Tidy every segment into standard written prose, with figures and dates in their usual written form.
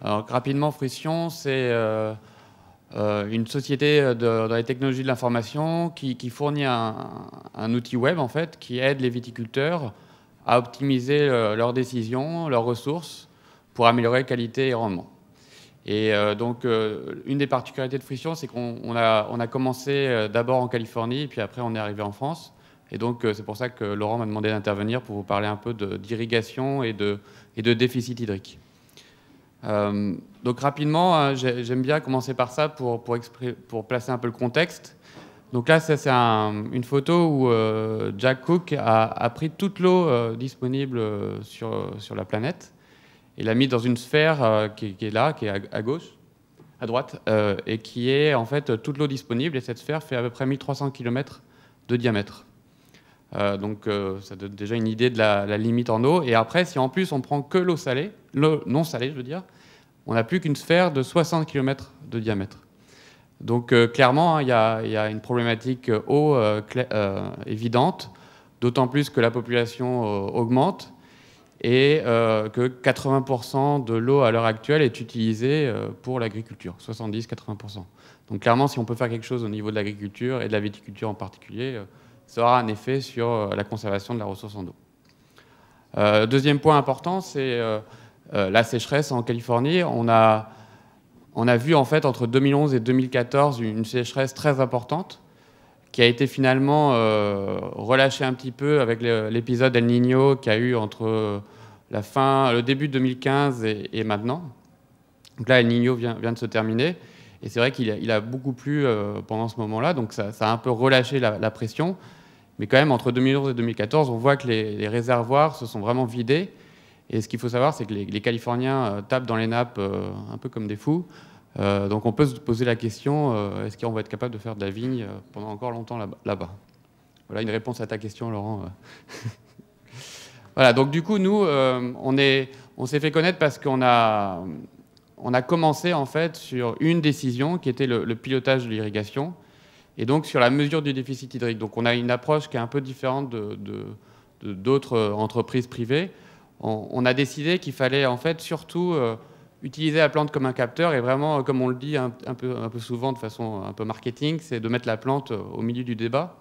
Alors, rapidement, Fruition, c'est une société dans les technologies de l'information qui fournit un outil web, en fait, qui aide les viticulteurs à optimiser leurs décisions, leurs ressources, pour améliorer qualité et rendement. Et donc, une des particularités de Fruition, c'est qu'on a commencé d'abord en Californie, et puis après, on est arrivé en France. Et donc, c'est pour ça que Laurent m'a demandé d'intervenir pour vous parler un peu d'irrigation et de déficit hydrique. Donc, rapidement, j'aime bien commencer par ça pour placer un peu le contexte. Donc là, ça, c'est une photo où Jack Cook a pris toute l'eau disponible sur la planète et l'a mise dans une sphère qui est là, qui est à gauche, à droite, et qui est en fait toute l'eau disponible. Et cette sphère fait à peu près 1300 km de diamètre. Donc ça donne déjà une idée de la limite en eau. Et après, si en plus on prend que l'eau salée, l'eau non salée, je veux dire, on n'a plus qu'une sphère de 60 km de diamètre. Donc clairement, hein, il y a une problématique eau évidente, d'autant plus que la population augmente et que 80% de l'eau à l'heure actuelle est utilisée pour l'agriculture, 70-80%. Donc clairement, si on peut faire quelque chose au niveau de l'agriculture et de la viticulture en particulier, ça aura un effet sur la conservation de la ressource en eau. Deuxième point important, c'est la sécheresse en Californie. On a vu en fait entre 2011 et 2014 une sécheresse très importante qui a été finalement relâchée un petit peu avec l'épisode El Niño qu'il y a eu entre le début de 2015 et maintenant. Donc là, El Niño vient de se terminer. Et c'est vrai qu'il a beaucoup plu pendant ce moment-là, donc ça a un peu relâché la pression. Mais quand même, entre 2011 et 2014, on voit que les réservoirs se sont vraiment vidés. Et ce qu'il faut savoir, c'est que les Californiens tapent dans les nappes un peu comme des fous. Donc on peut se poser la question, est-ce qu'on va être capable de faire de la vigne pendant encore longtemps là-bas? Voilà une réponse à ta question, Laurent. Voilà, donc du coup, nous, on s'est fait connaître parce qu'on a commencé en fait sur une décision qui était le pilotage de l'irrigation et donc sur la mesure du déficit hydrique. Donc on a une approche qui est un peu différente d'autres entreprises privées. On a décidé qu'il fallait en fait surtout utiliser la plante comme un capteur et vraiment, comme on le dit un peu souvent de façon un peu marketing, c'est de mettre la plante au milieu du débat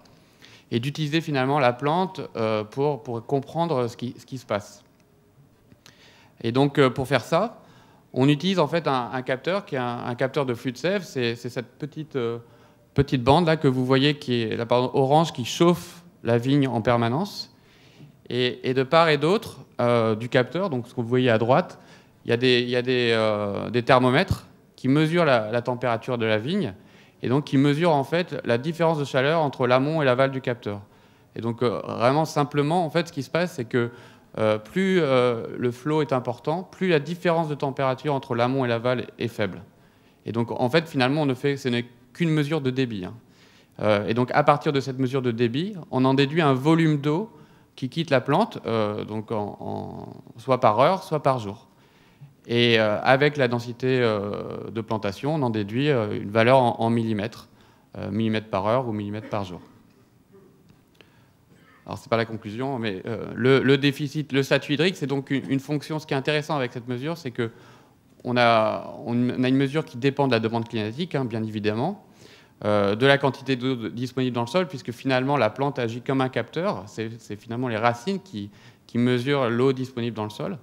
et d'utiliser finalement la plante pour comprendre ce qui se passe. Et donc pour faire ça, on utilise en fait un capteur qui est un capteur de flux de sève. C'est cette petite bande là que vous voyez qui est la bande orange qui chauffe la vigne en permanence. Et de part et d'autre du capteur, donc ce que vous voyez à droite, il y a des thermomètres qui mesurent la température de la vigne et donc qui mesurent en fait la différence de chaleur entre l'amont et l'aval du capteur. Et donc vraiment simplement, en fait, ce qui se passe, c'est que plus le flot est important, plus la différence de température entre l'amont et l'aval est faible. Et donc en fait, finalement, ce n'est qu'une mesure de débit. Hein. Et donc à partir de cette mesure de débit, on en déduit un volume d'eau qui quitte la plante, donc soit par heure, soit par jour. Et avec la densité de plantation, on en déduit une valeur en millimètres, millimètres par heure ou millimètres par jour. Alors, ce n'est pas la conclusion, mais le déficit, le statut hydrique, c'est donc une fonction. Ce qui est intéressant avec cette mesure, c'est qu'on a une mesure qui dépend de la demande climatique, hein, bien évidemment, de la quantité d'eau disponible dans le sol, puisque finalement la plante agit comme un capteur. C'est finalement les racines qui mesurent l'eau disponible dans le sol.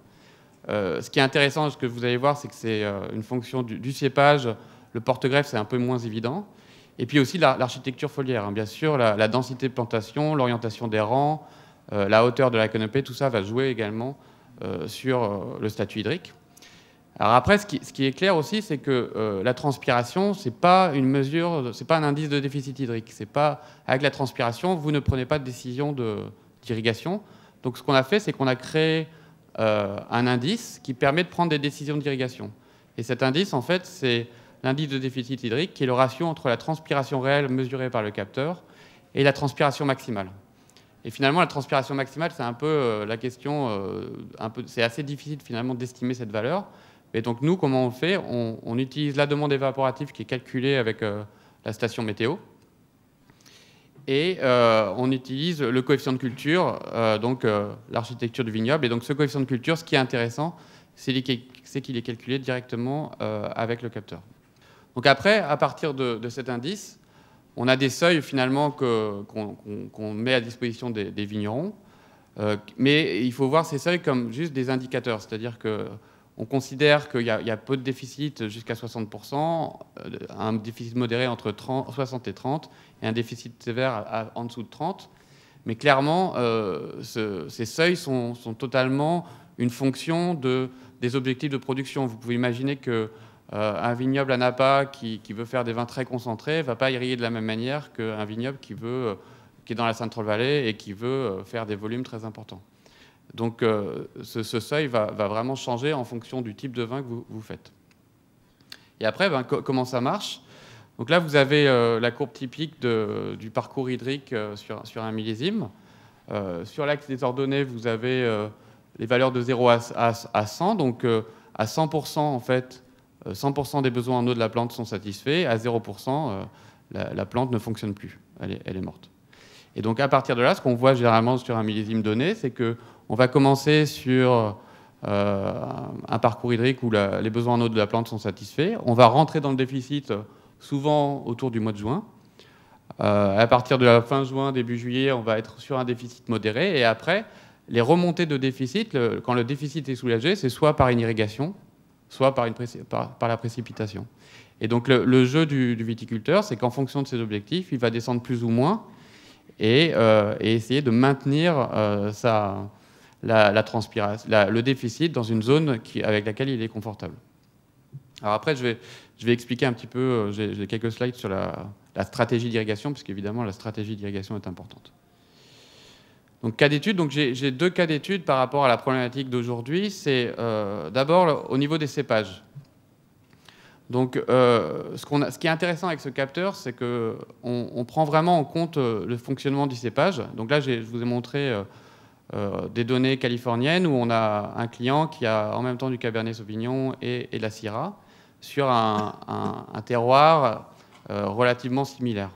Ce qui est intéressant, ce que vous allez voir, c'est que c'est une fonction du cépage. Le porte-greffe, c'est un peu moins évident. Et puis aussi l'architecture foliaire. Hein. Bien sûr, la densité de plantation, l'orientation des rangs, la hauteur de la canopée, tout ça va jouer également sur le statut hydrique. Alors après, ce qui est clair aussi, c'est que la transpiration, c'est pas une mesure, c'est pas un indice de déficit hydrique. C'est pas avec la transpiration, vous ne prenez pas de décision d'irrigation. Donc ce qu'on a fait, c'est qu'on a créé un indice qui permet de prendre des décisions d'irrigation. Et cet indice, en fait, c'est l'indice de déficit hydrique, qui est le ratio entre la transpiration réelle mesurée par le capteur et la transpiration maximale. Et finalement, la transpiration maximale, c'est un peu la question, c'est assez difficile finalement d'estimer cette valeur. Et donc nous, comment on fait? On utilise la demande évaporative qui est calculée avec la station météo. Et on utilise le coefficient de culture, donc l'architecture du vignoble. Et donc ce coefficient de culture, ce qui est intéressant, c'est qu'il est calculé directement avec le capteur. Donc après, à partir de cet indice, on a des seuils finalement qu'on met à disposition des vignerons, mais il faut voir ces seuils comme juste des indicateurs, c'est-à-dire qu'on considère qu'il y a peu de déficit jusqu'à 60%, un déficit modéré entre 60 et 30, et un déficit sévère en dessous de 30. Mais clairement, ces seuils sont totalement une fonction des objectifs de production. Vous pouvez imaginer qu'un vignoble à Napa qui veut faire des vins très concentrés ne va pas irriguer de la même manière qu'un vignoble qui est dans la Central Valley et qui veut faire des volumes très importants. Donc ce seuil va vraiment changer en fonction du type de vin que vous faites. Et après, comment ça marche? Donc là, vous avez la courbe typique du parcours hydrique sur un millésime. Sur l'axe des ordonnées, vous avez les valeurs de 0 à 100. Donc à 100%, en fait, 100% des besoins en eau de la plante sont satisfaits. À 0%, la plante ne fonctionne plus. Elle est morte. Et donc à partir de là, ce qu'on voit généralement sur un millésime donné, c'est qu'on va commencer sur un parcours hydrique où les besoins en eau de la plante sont satisfaits. On va rentrer dans le déficit souvent autour du mois de juin. À partir de la fin juin, début juillet, on va être sur un déficit modéré. Et après, les remontées de déficit, quand le déficit est soulagé, c'est soit par une irrigation, soit par la précipitation. Et donc le jeu du viticulteur, c'est qu'en fonction de ses objectifs, il va descendre plus ou moins et essayer de maintenir le déficit dans une zone avec laquelle il est confortable. Alors après, je vais expliquer un petit peu, j'ai quelques slides sur la stratégie d'irrigation, parce qu'évidemment, la stratégie d'irrigation est importante. Donc, cas d'étude, donc j'ai deux cas d'étude par rapport à la problématique d'aujourd'hui. C'est d'abord au niveau des cépages. Donc, ce qui est intéressant avec ce capteur, c'est qu'on prend vraiment en compte le fonctionnement du cépage. Donc là, je vous ai montré des données californiennes où on a un client qui a en même temps du Cabernet Sauvignon et de la Syrah sur un terroir relativement similaire.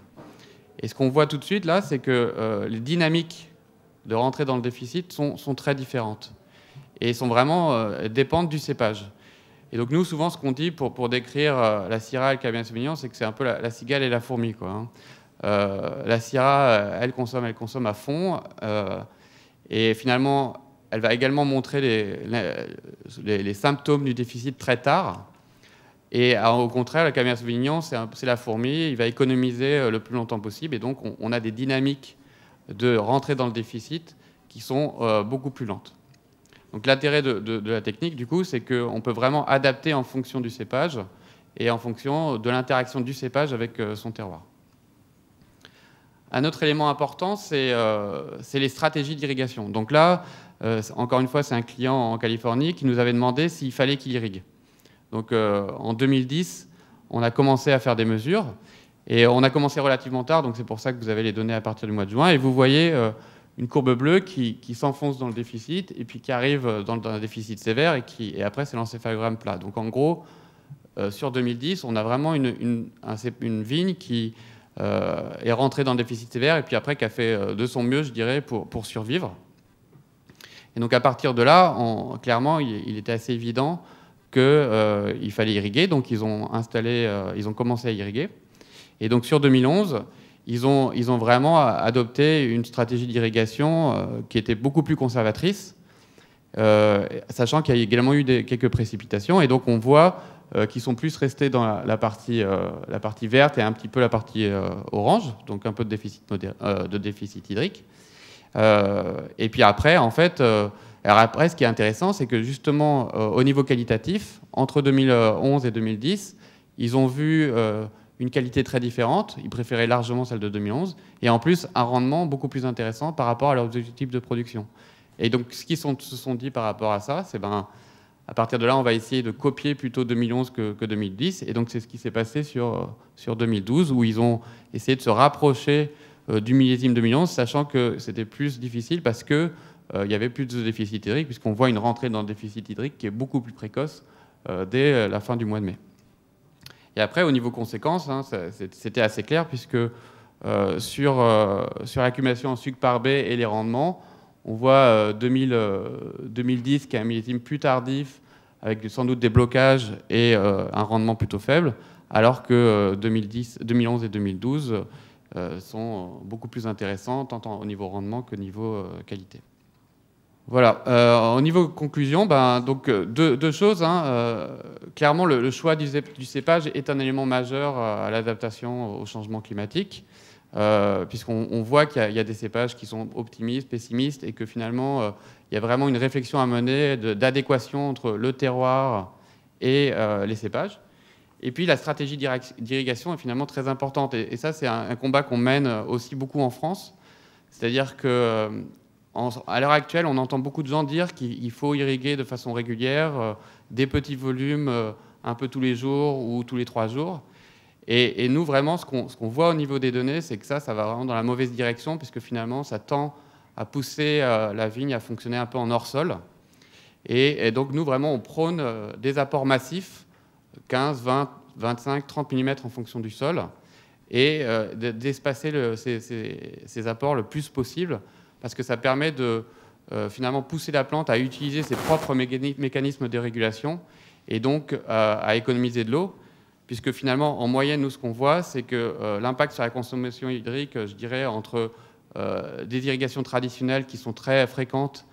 Et ce qu'on voit tout de suite là, c'est que les dynamiques de rentrer dans le déficit sont très différentes et sont vraiment dépendent du cépage. Et donc nous, souvent, ce qu'on dit pour décrire la Syrah et le Cabernet Sauvignon, c'est que c'est un peu la cigale et la fourmi, quoi, hein. La Syrah, elle consomme à fond, et finalement, elle va également montrer les symptômes du déficit très tard. Et au contraire, le Cabernet Sauvignon, c'est la fourmi, il va économiser le plus longtemps possible, et donc on a des dynamiques de rentrer dans le déficit qui sont beaucoup plus lentes. Donc l'intérêt de la technique, du coup, c'est qu'on peut vraiment adapter en fonction du cépage et en fonction de l'interaction du cépage avec son terroir. Un autre élément important, c'est les stratégies d'irrigation. Donc là, encore une fois, c'est un client en Californie qui nous avait demandé s'il fallait qu'il irrigue. Donc en 2010, on a commencé à faire des mesures et on a commencé relativement tard, donc c'est pour ça que vous avez les données à partir du mois de juin. Et vous voyez une courbe bleue qui s'enfonce dans le déficit et puis qui arrive dans un déficit sévère et après c'est l'encéphalogramme plat. Donc en gros, sur 2010, on a vraiment une vigne qui est rentrée dans le déficit sévère et puis après qui a fait de son mieux, je dirais, pour survivre. Et donc à partir de là, clairement, il était assez évident qu'il fallait irriguer. Donc ils ont commencé à irriguer. Et donc sur 2011, ils ont vraiment adopté une stratégie d'irrigation qui était beaucoup plus conservatrice, sachant qu'il y a également eu quelques précipitations. Et donc on voit qu'ils sont plus restés dans la partie verte et un petit peu la partie orange, donc un peu de déficit hydrique. Et puis après, en fait, ce qui est intéressant, c'est que justement, au niveau qualitatif, entre 2011 et 2010, ils ont vu une qualité très différente. Ils préféraient largement celle de 2011. Et en plus, un rendement beaucoup plus intéressant par rapport à leurs objectifs de production. Et donc, ce qu'ils se sont dit par rapport à ça, c'est à partir de là, on va essayer de copier plutôt 2011 que 2010. Et donc, c'est ce qui s'est passé sur 2012, où ils ont essayé de se rapprocher du millésime 2011, sachant que c'était plus difficile parce qu'il y avait plus de déficit hydrique, puisqu'on voit une rentrée dans le déficit hydrique qui est beaucoup plus précoce dès la fin du mois de mai. Et après, au niveau conséquences, c'était assez clair, puisque sur l'accumulation en sucre par baie et les rendements, on voit 2010 qui est un millésime plus tardif, avec sans doute des blocages et un rendement plutôt faible, alors que 2011 et 2012 sont beaucoup plus intéressants, tant au niveau rendement que niveau qualité. Voilà, au niveau conclusion, donc deux choses. Hein, clairement, le choix du cépage est un élément majeur à l'adaptation au changement climatique, puisqu'on voit qu'il y a des cépages qui sont optimistes, pessimistes, et que finalement, il y a vraiment une réflexion à mener d'adéquation entre le terroir et les cépages. Et puis la stratégie d'irrigation est finalement très importante. Et ça, c'est un combat qu'on mène aussi beaucoup en France. C'est-à-dire que à l'heure actuelle, on entend beaucoup de gens dire qu'il faut irriguer de façon régulière, des petits volumes un peu tous les jours ou tous les 3 jours. Et nous, vraiment, ce qu'on voit au niveau des données, c'est que ça va vraiment dans la mauvaise direction, puisque finalement, ça tend à pousser la vigne à fonctionner un peu en hors-sol. Et donc, nous, vraiment, on prône des apports massifs, 15, 20, 25, 30 mm en fonction du sol, et d'espacer ces apports le plus possible, parce que ça permet de finalement pousser la plante à utiliser ses propres mécanismes de régulation et donc à économiser de l'eau, puisque finalement, en moyenne, nous, ce qu'on voit, c'est que l'impact sur la consommation hydrique, je dirais, entre des irrigations traditionnelles qui sont très fréquentes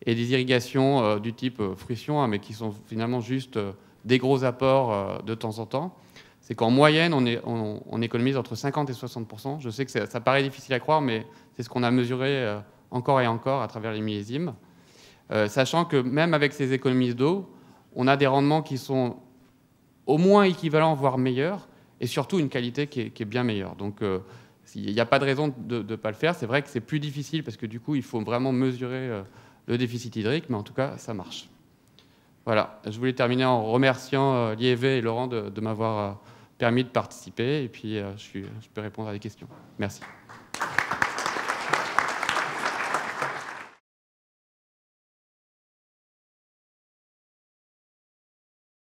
et des irrigations du type fruition, hein, mais qui sont finalement juste des gros apports de temps en temps, c'est qu'en moyenne, on économise entre 50 et 60%. Je sais que ça paraît difficile à croire, mais c'est ce qu'on a mesuré encore et encore à travers les millésimes. Sachant que même avec ces économies d'eau, on a des rendements qui sont au moins équivalents, voire meilleurs, et surtout une qualité qui est bien meilleure. Donc il n'y a pas de raison de ne pas le faire. C'est vrai que c'est plus difficile parce que du coup, il faut vraiment mesurer le déficit hydrique, mais en tout cas, ça marche. Voilà, je voulais terminer en remerciant Lieve et Laurent de m'avoir permis de participer, et puis je peux répondre à des questions. Merci.